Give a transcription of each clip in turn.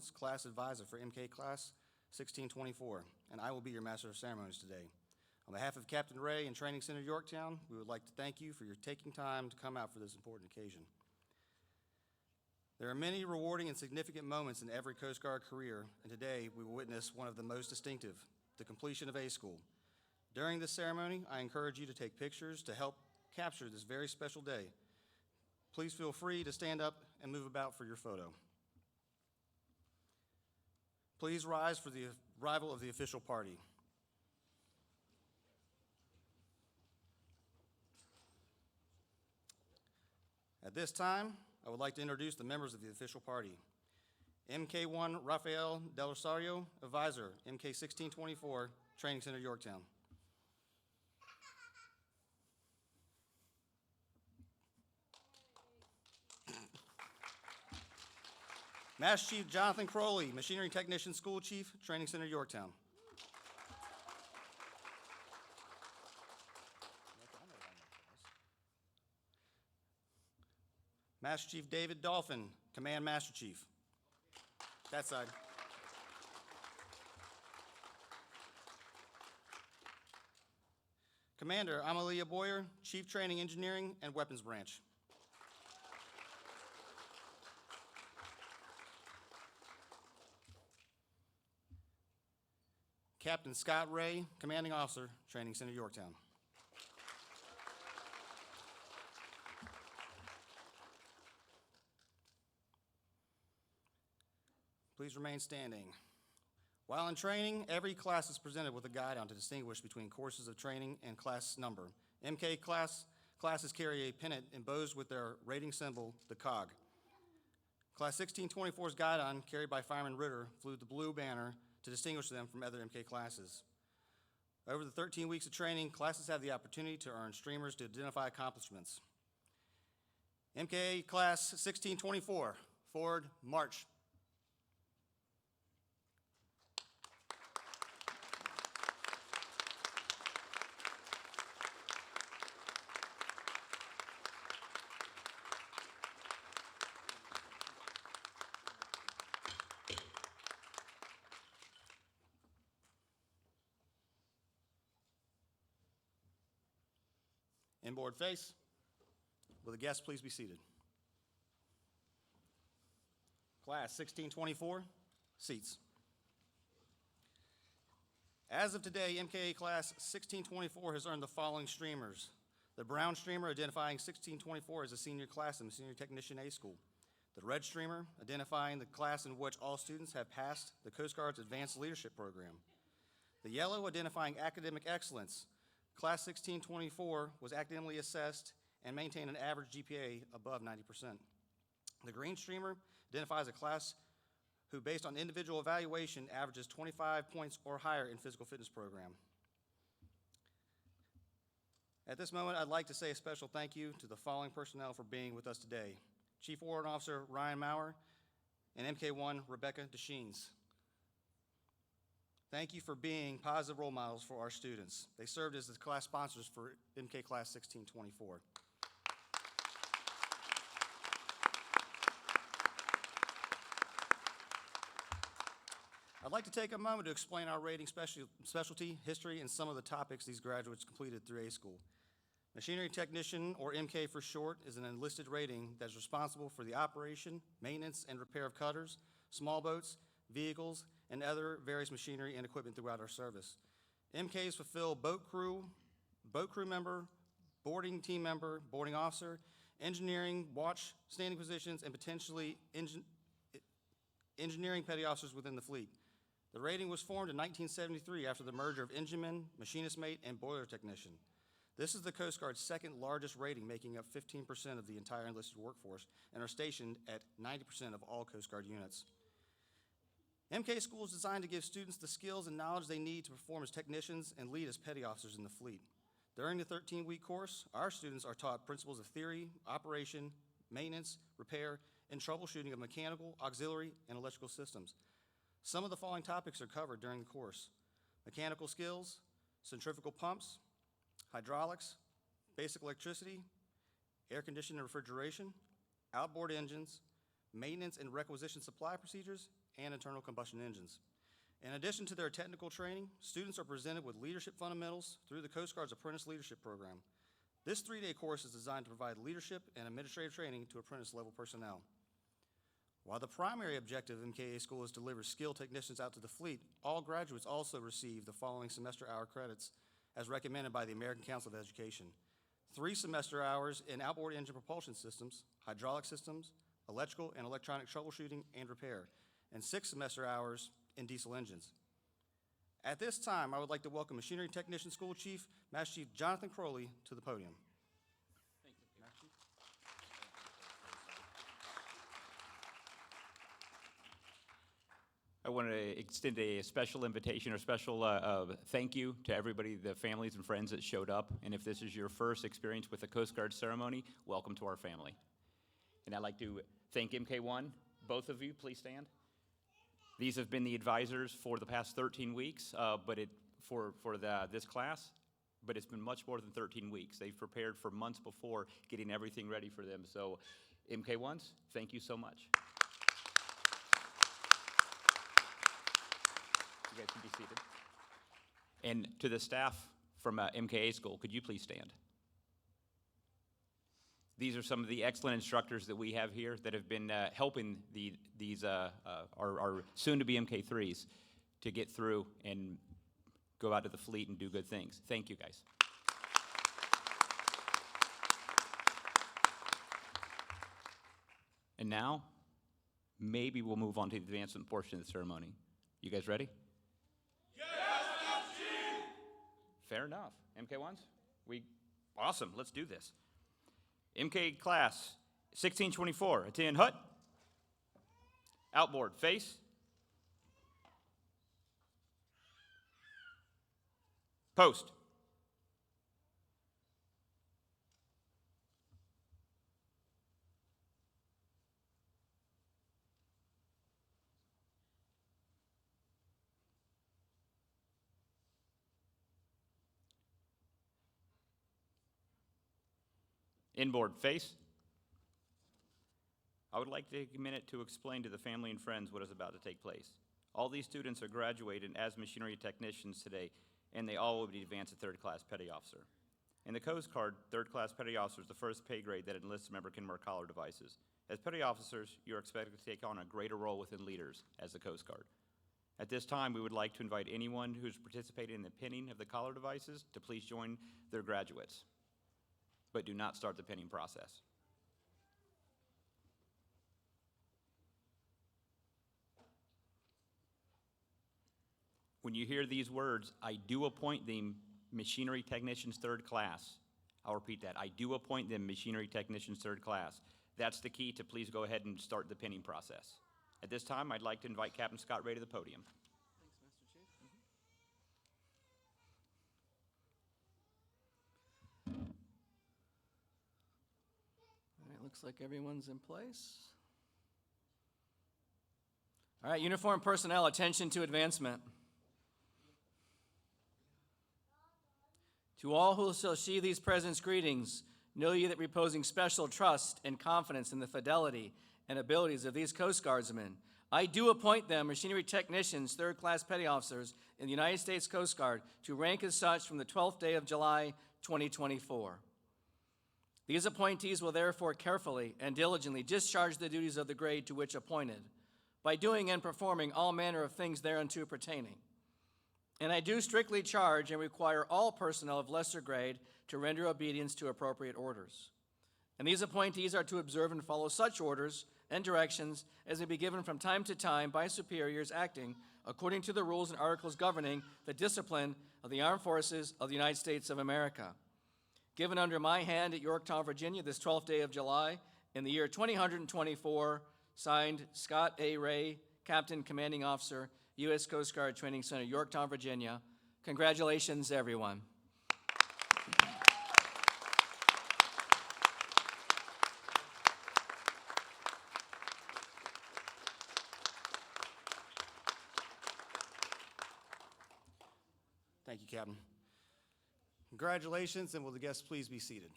Jones, Class Advisor for MK Class 1624, and I will be your Master of Ceremonies today. On behalf of Captain Ray and Training Center Yorktown, we would like to thank you for your taking time to come out for this important occasion. There are many rewarding and significant moments in every Coast Guard career, and today we will witness one of the most distinctive, the completion of A School. During this ceremony, I encourage you to take pictures to help capture this very special day. Please feel free to stand up and move about for your photo. Please rise for the arrival of the official party. At this time, I would like to introduce the members of the official party. MK1 Rafael Del Rosario, Advisor, MK 1624, Training Center, Yorktown. Master Chief Jonathan Crowley, Machinery Technician School Chief, Training Center, Yorktown. Master Chief David Dolphin, Command Master Chief. That side. Commander Amalia Boyer, Chief Training Engineering and Weapons Branch. Captain Scott Ray, Commanding Officer, Training Center, Yorktown. Please remain standing. While in training, every class is presented with a guide on to distinguish between courses of training and class number. MK classes carry a pennant embossed with their rating symbol, the COG. Class 1624's guidon, carried by Fireman Ritter, flew the blue banner to distinguish them from other MK classes. Over the 13 weeks of training, classes have the opportunity to earn streamers to identify accomplishments. MK Class 1624, forward, march. Inboard face. Will the guests please be seated? Class 1624, seats. As of today, MKA Class 1624 has earned the following streamers. The brown streamer identifying 1624 as a senior class in Senior Technician A School. The red streamer identifying the class in which all students have passed the Coast Guard's Advanced Leadership Program. The yellow identifying academic excellence. Class 1624 was academically assessed and maintained an average GPA above 90%. The green streamer identifies a class who, based on individual evaluation, averages 25 points or higher in physical fitness program. At this moment, I'd like to say a special thank you to the following personnel for being with us today. Chief Warrant Officer Ryan Maurer and MK1 Rebecca Deschenes. Thank you for being positive role models for our students. They served as the class sponsors for MK Class 1624. I'd like to take a moment to explain our rating specialty, history, and some of the topics these graduates completed through A School. Machinery Technician, or MK for short, is an enlisted rating that is responsible for the operation, maintenance, and repair of cutters, small boats, vehicles, and other various machinery and equipment throughout our service. MKs fulfill boat crew member, boarding team member, boarding officer, engineering, watch standing positions, and potentially engineering petty officers within the fleet. The rating was formed in 1973 after the merger of engineman, machinist mate, and boiler technician. This is the Coast Guard's second largest rating, making up 15% of the entire enlisted workforce, and are stationed at 90% of all Coast Guard units. MK School is designed to give students the skills and knowledge they need to perform as technicians and lead as petty officers in the fleet. During the 13-week course, our students are taught principles of theory, operation, maintenance, repair, and troubleshooting of mechanical, auxiliary, and electrical systems. Some of the following topics are covered during the course: mechanical skills, centrifugal pumps, hydraulics, basic electricity, air conditioning and refrigeration, outboard engines, maintenance and requisition supply procedures, and internal combustion engines. In addition to their technical training, students are presented with leadership fundamentals through the Coast Guard's Apprentice Leadership Program. This 3-day course is designed to provide leadership and administrative training to apprentice-level personnel. While the primary objective of MKA School is to deliver skilled technicians out to the fleet, all graduates also receive the following semester hour credits as recommended by the American Council of Education. 3 semester hours in outboard engine propulsion systems, hydraulic systems, electrical and electronic troubleshooting and repair, and 6 semester hours in diesel engines. At this time, I would like to welcome Machinery Technician School Chief, Master Chief Jonathan Crowley, to the podium. Thank you. Master Chief. I want to extend a special invitation or special thank you to everybody, the families and friends that showed up. And if this is your first experience with the Coast Guard ceremony, welcome to our family. And I'd like to thank MK1. Both of you, please stand. These have been the advisors for the past 13 weeks, this class, but it's been much more than 13 weeks. They've prepared for months before, getting everything ready for them. So MK1s, thank you so much. You guys can be seated. And to the staff from MKA School, could you please stand? These are some of the excellent instructors that we have here that have been helping our soon-to-be MK3s to get through and go out to the fleet and do good things. Thank you, guys. And now, maybe we'll move on to the advancement portion of the ceremony. You guys ready? Yes, Chief! Fair enough. MK1s? Awesome, let's do this. MK class, 1624, attend hut. Outboard, face. Post. Inboard, face. I would like to take a minute to explain to the family and friends what is about to take place. All these students are graduating as machinery technicians today, and they all will be advanced to third-class petty officer. In the Coast Guard, third-class petty officer is the first pay grade that an enlisted member can wear collar devices. As petty officers, you are expected to take on a greater role within leaders as the Coast Guard. At this time, we would like to invite anyone who's participating in the pinning of the collar devices to please join their graduates, but do not start the pinning process. When you hear these words, I do appoint them machinery technicians third class. I'll repeat that. I do appoint them machinery technicians third class. That's the key to please go ahead and start the pinning process. At this time, I'd like to invite Captain Scott Ray to the podium. Thanks, Master Chief. All right, looks like everyone's in place. All right, uniformed personnel, attention to advancement. To all who shall see these presents greetings, know ye that reposing special trust and confidence in the fidelity and abilities of these Coast Guardsmen, I do appoint them machinery technicians, third-class petty officers in the United States Coast Guard to rank as such from the 12th day of July, 2024. These appointees will therefore carefully and diligently discharge the duties of the grade to which appointed, by doing and performing all manner of things thereunto pertaining. And I do strictly charge and require all personnel of lesser grade to render obedience to appropriate orders. And these appointees are to observe and follow such orders and directions as may be given from time to time by superiors acting according to the rules and articles governing the discipline of the Armed Forces of the United States of America. Given under my hand at Yorktown, Virginia, this 12th day of July, in the year 2024, signed Scott A. Ray, Captain Commanding Officer, U.S. Coast Guard Training Center, Yorktown, Virginia. Congratulations, everyone. Thank you, Captain. Congratulations, and will the guests please be seated?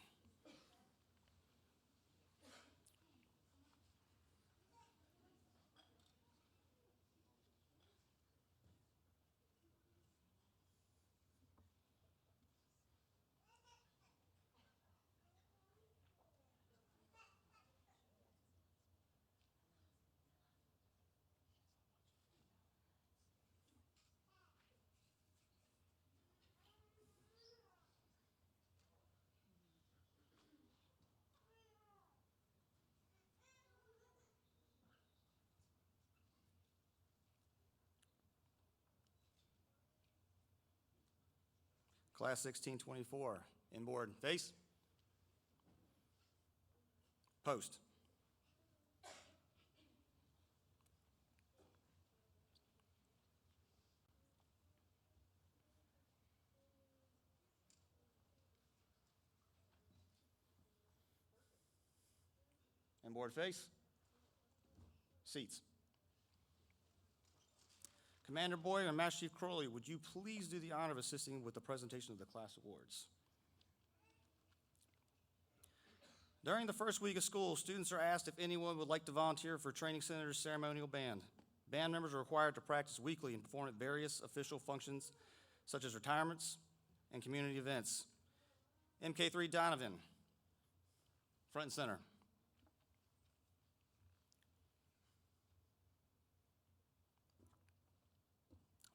Class 1624. Inboard, face. Post. Inboard, face. Seats. Commander Boyer and Master Chief Crowley, would you please do the honor of assisting with the presentation of the class awards? During the first week of school, students are asked if anyone would like to volunteer for Training Center's ceremonial band. Band members are required to practice weekly and perform at various official functions, such as retirements and community events. MK3 Donovan, front and center.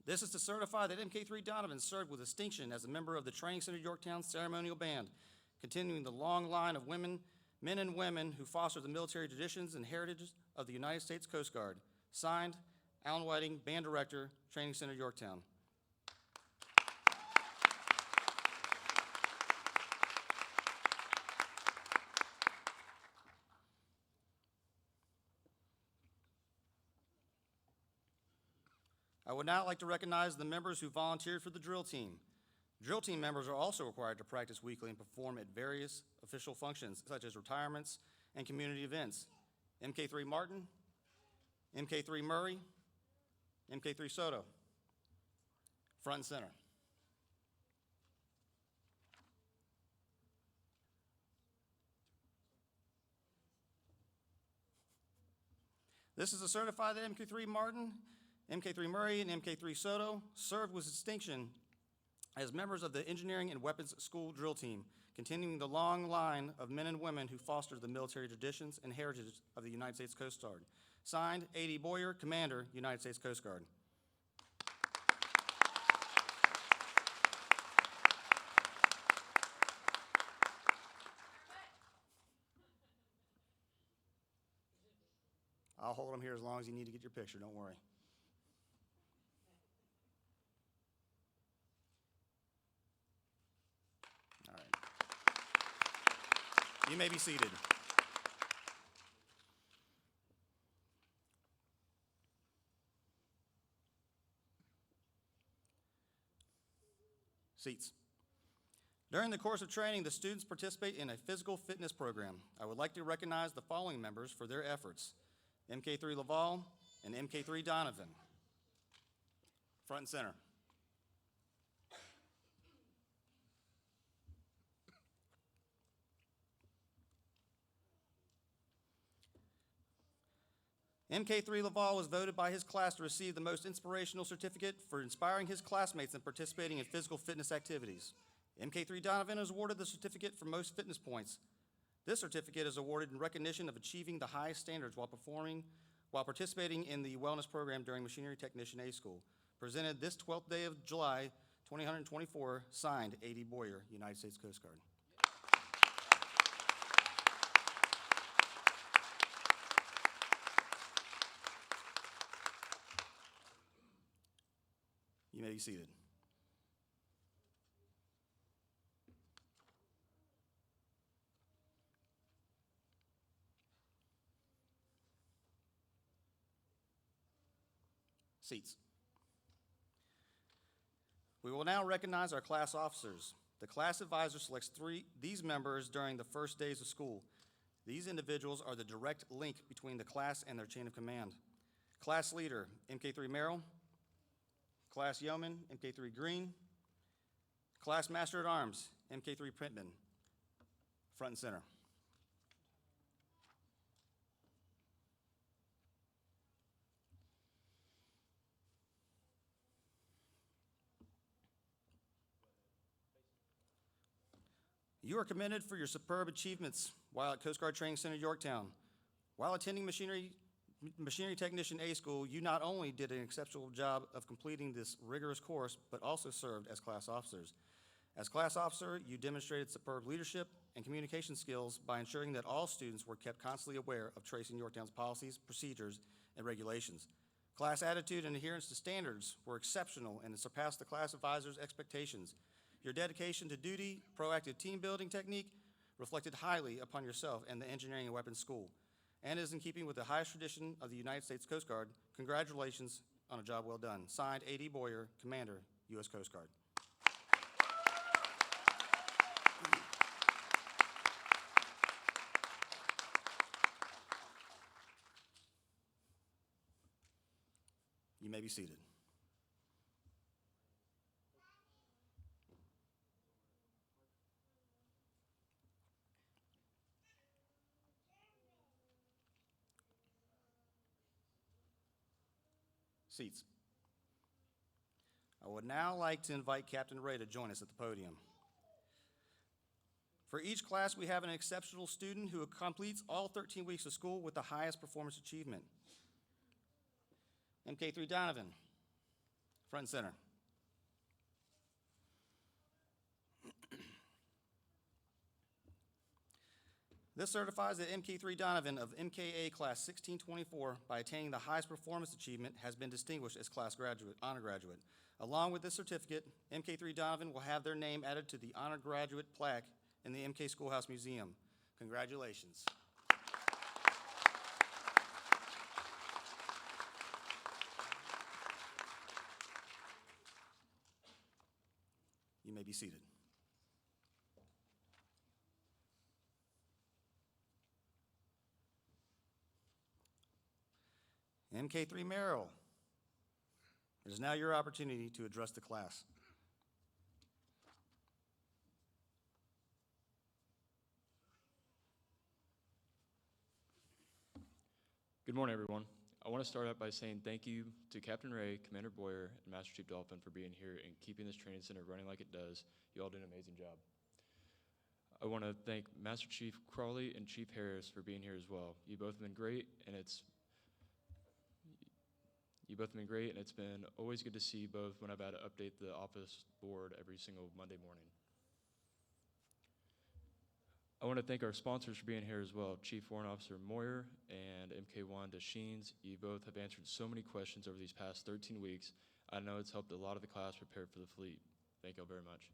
This is to certify that MK3 Donovan served with distinction as a member of the Training Center Yorktown Ceremonial Band, continuing the long line of men and women who foster the military traditions and heritage of the United States Coast Guard. Signed, Alan Whiting, Band Director, Training Center Yorktown. I would now like to recognize the members who volunteered for the drill team. Drill team members are also required to practice weekly and perform at various official functions, such as retirements and community events. MK3 Martin, MK3 Murray, MK3 Soto, front and center. This is to certify that MK3 Martin, MK3 Murray, and MK3 Soto served with distinction as members of the Engineering and Weapons School Drill Team, continuing the long line of men and women who foster the military traditions and heritage of the United States Coast Guard. Signed, A.D. Boyer, Commander, United States Coast Guard. I'll hold them here as long as you need to get your picture, don't worry. All right. You may be seated. Seats. During the course of training, the students participate in a physical fitness program. I would like to recognize the following members for their efforts: MK3 Laval and MK3 Donovan, front and center. MK3 Laval was voted by his class to receive the most inspirational certificate for inspiring his classmates and participating in physical fitness activities. MK3 Donovan is awarded the certificate for most fitness points. This certificate is awarded in recognition of achieving the highest standards while participating in the wellness program during Machinery Technician A School. Presented this 12th day of July, 2024, signed A.D. Boyer, United States Coast Guard. You may be seated. Seats. We will now recognize our class officers. The class advisor selects these members during the first days of school. These individuals are the direct link between the class and their chain of command. Class leader, MK3 Merrill. Class yeoman, MK3 Green. Class master at arms, MK3 Printman, front and center. You are commended for your superb achievements while at Coast Guard Training Center, Yorktown. While attending Machinery Technician A School, you not only did an exceptional job of completing this rigorous course, but also served as class officers. As class officer, you demonstrated superb leadership and communication skills by ensuring that all students were kept constantly aware of Tracing Yorktown's policies, procedures, and regulations. Class attitude and adherence to standards were exceptional and surpassed the class advisor's expectations. Your dedication to duty, proactive team building technique reflected highly upon yourself and the Engineering and Weapons School, and is in keeping with the highest tradition of the United States Coast Guard. Congratulations on a job well done. Signed, A.D. Boyer, Commander, U.S. Coast Guard. You may be seated. Seats. I would now like to invite Captain Ray to join us at the podium. For each class, we have an exceptional student who completes all 13 weeks of school with the highest performance achievement. MK3 Donovan, front and center. This certifies that MK3 Donovan of MKA Class 1624, by attaining the highest performance achievement, has been distinguished as class graduate, honor graduate. Along with this certificate, MK3 Donovan will have their name added to the honor graduate plaque in the MK Schoolhouse Museum. Congratulations. You may be seated. MK3 Merrill, it is now your opportunity to address the class. Good morning, everyone. I want to start out by saying thank you to Captain Ray, Commander Boyer, and Master Chief Dolphin for being here and keeping this training center running like it does. You all did an amazing job. I want to thank Master Chief Crawley and Chief Harris for being here as well. You both have been great, and it's been always good to see you both when I've had to update the office board every single Monday morning. I want to thank our sponsors for being here as well, Chief Warrant Officer Moyer and MK1 Sheens. You both have answered so many questions over these past 13 weeks. I know it's helped a lot of the class prepare for the fleet. Thank you all very much.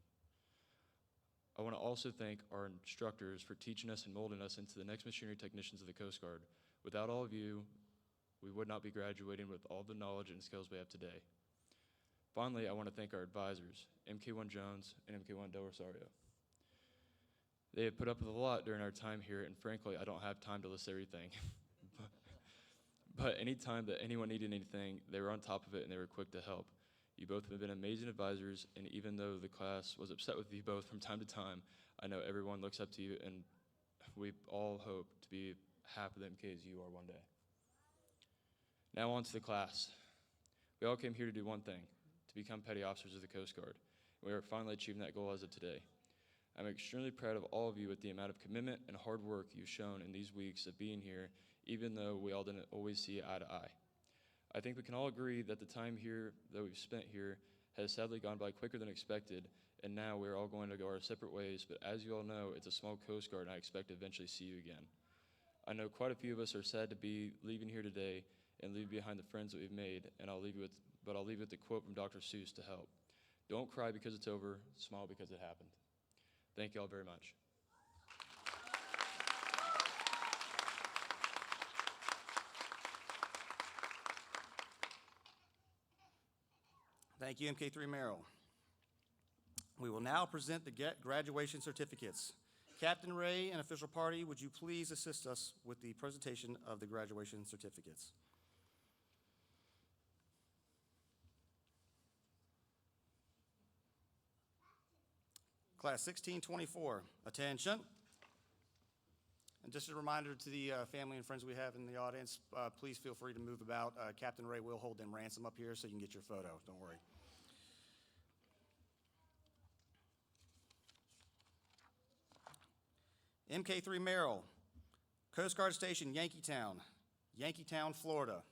I want to also thank our instructors for teaching us and molding us into the next machinery technicians of the Coast Guard. Without all of you, we would not be graduating with all the knowledge and skills we have today. Finally, I want to thank our advisors, MK1 Jones and MK1 Del Rosario. They have put up with a lot during our time here, and frankly, I don't have time to list everything. But anytime that anyone needed anything, they were on top of it and they were quick to help. You both have been amazing advisors, and even though the class was upset with you both from time to time, I know everyone looks up to you, and we all hope to be half of the MK as you are one day. Now on to the class. We all came here to do one thing, to become petty officers of the Coast Guard. We are finally achieving that goal as of today. I'm extremely proud of all of you with the amount of commitment and hard work you've shown in these weeks of being here, even though we all didn't always see eye to eye. I think we can all agree that the time here that we've spent here has sadly gone by quicker than expected, and now we're all going to go our separate ways, but as you all know, it's a small Coast Guard, and I expect to eventually see you again. I know quite a few of us are sad to be leaving here today and leave behind the friends that we've made, and I'll leave you with the quote from Dr. Seuss to help. Don't cry because it's over, smile because it happened. Thank you all very much. Thank you, MK3 Merrill. We will now present the graduation certificates. Captain Ray and official party, would you please assist us with the presentation of the graduation certificates? Class 1624, attention. And just a reminder to the family and friends we have in the audience, please feel free to move about. Captain Ray will hold them ransom up here so you can get your photo, don't worry. MK3 Merrill, Coast Guard Station, Yankeetown, Florida.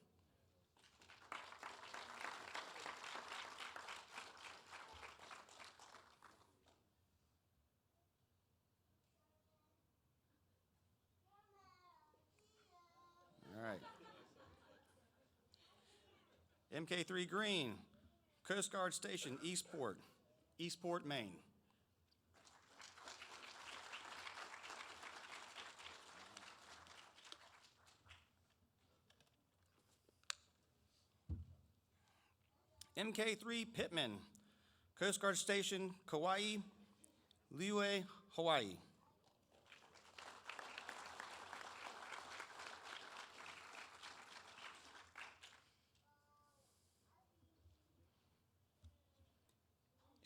All right. MK3 Green, Coast Guard Station, Eastport, Maine. MK3 Pittman, Coast Guard Station, Kauai, Liue, Hawaii.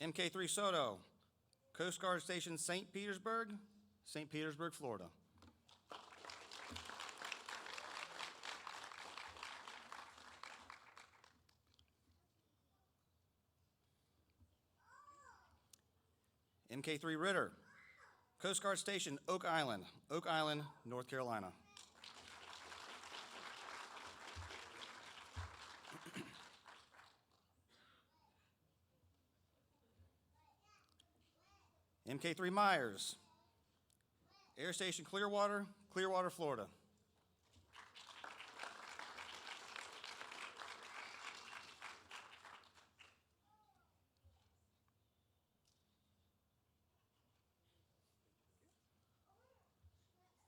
MK3 Soto, Coast Guard Station, St. Petersburg, Florida. MK3 Ritter, Coast Guard Station, Oak Island, North Carolina. MK3 Myers, Air Station Clearwater, Florida.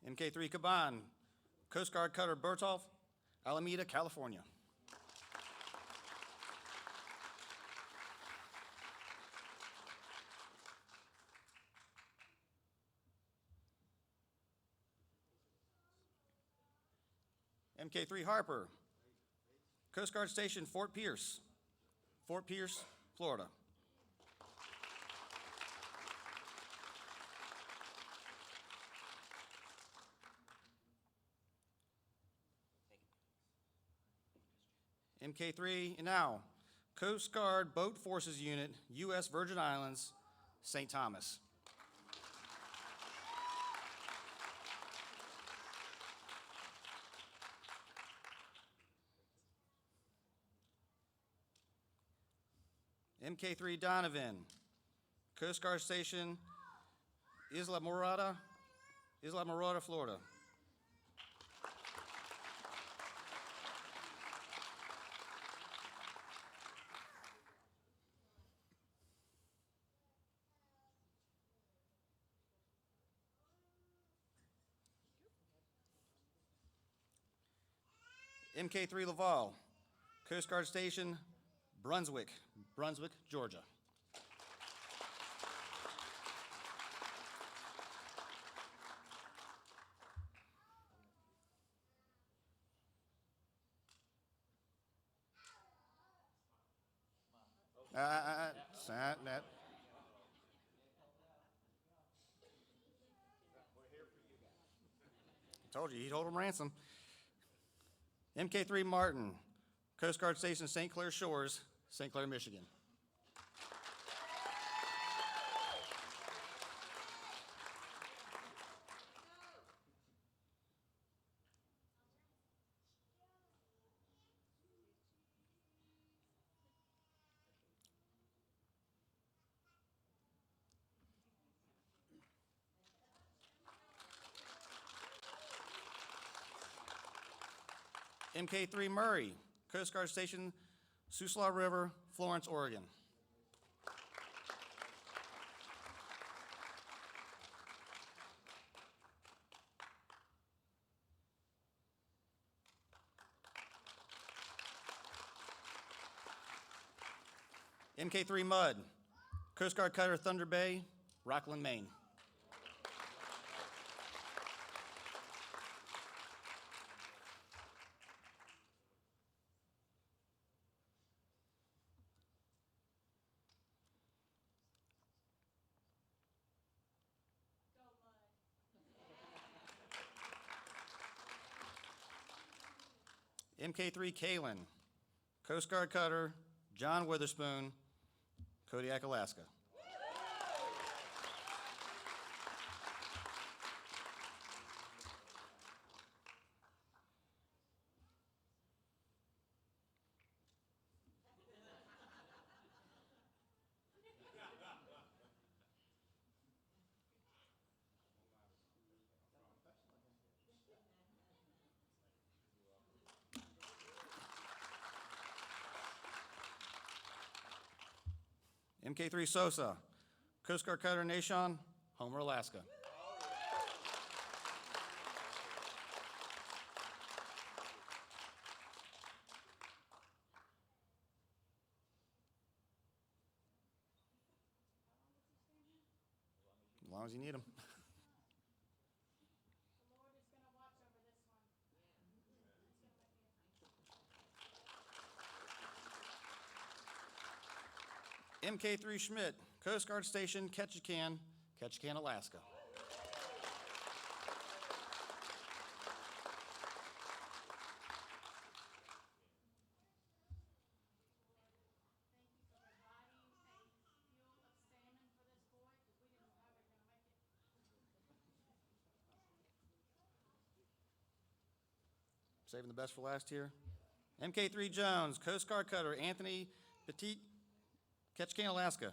MK3 Caban, Coast Guard Cutter Bertolf, Alameda, California. MK3 Harper, Coast Guard Station, Fort Pierce, Florida. MK3 now, Coast Guard Boat Forces Unit, U.S. Virgin Islands, St. Thomas. MK3 Donovan, Coast Guard Station, Isla Morada, Florida. MK3 Laval, Coast Guard Station, Brunswick, Georgia. That. Told you, he'd hold him ransom. MK3 Martin, Coast Guard Station, St. Clair Shores, St. Clair, Michigan. MK3 Murray, Coast Guard Station, Siuslaw River, Florence, Oregon. MK3 Mudd, Coast Guard Cutter Thunder Bay, Rockland, Maine. MK3 Kalen, Coast Guard Cutter John Witherspoon, Kodiak, Alaska. MK3 Sosa, Coast Guard Cutter Nashon, Homer, Alaska. long as you need them. MK3 Schmidt, Coast Guard Station, Ketchikan, Alaska. Saving the best for last here. MK3 Jones, Coast Guard Cutter, Anthony Petit, Ketchikan, Alaska.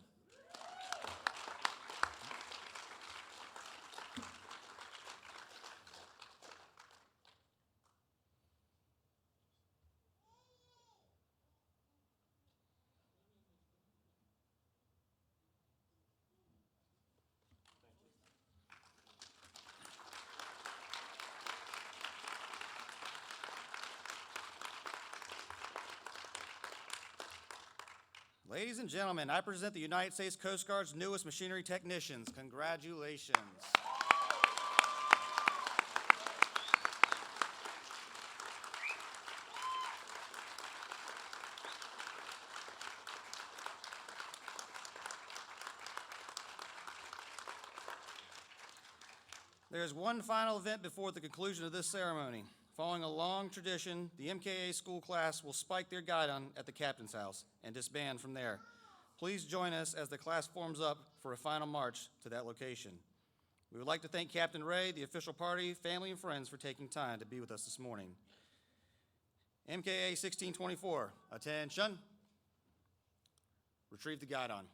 Ladies and gentlemen, I present the United States Coast Guard's newest machinery technicians. Congratulations. There is one final event before the conclusion of this ceremony. Following a long tradition, the MKA school class will spike their guidon at the captain's house and disband from there. Please join us as the class forms up for a final march to that location. We would like to thank Captain Ray, the official party, family, and friends for taking time to be with us this morning. MKA 1624, attention. Retrieve the guidon.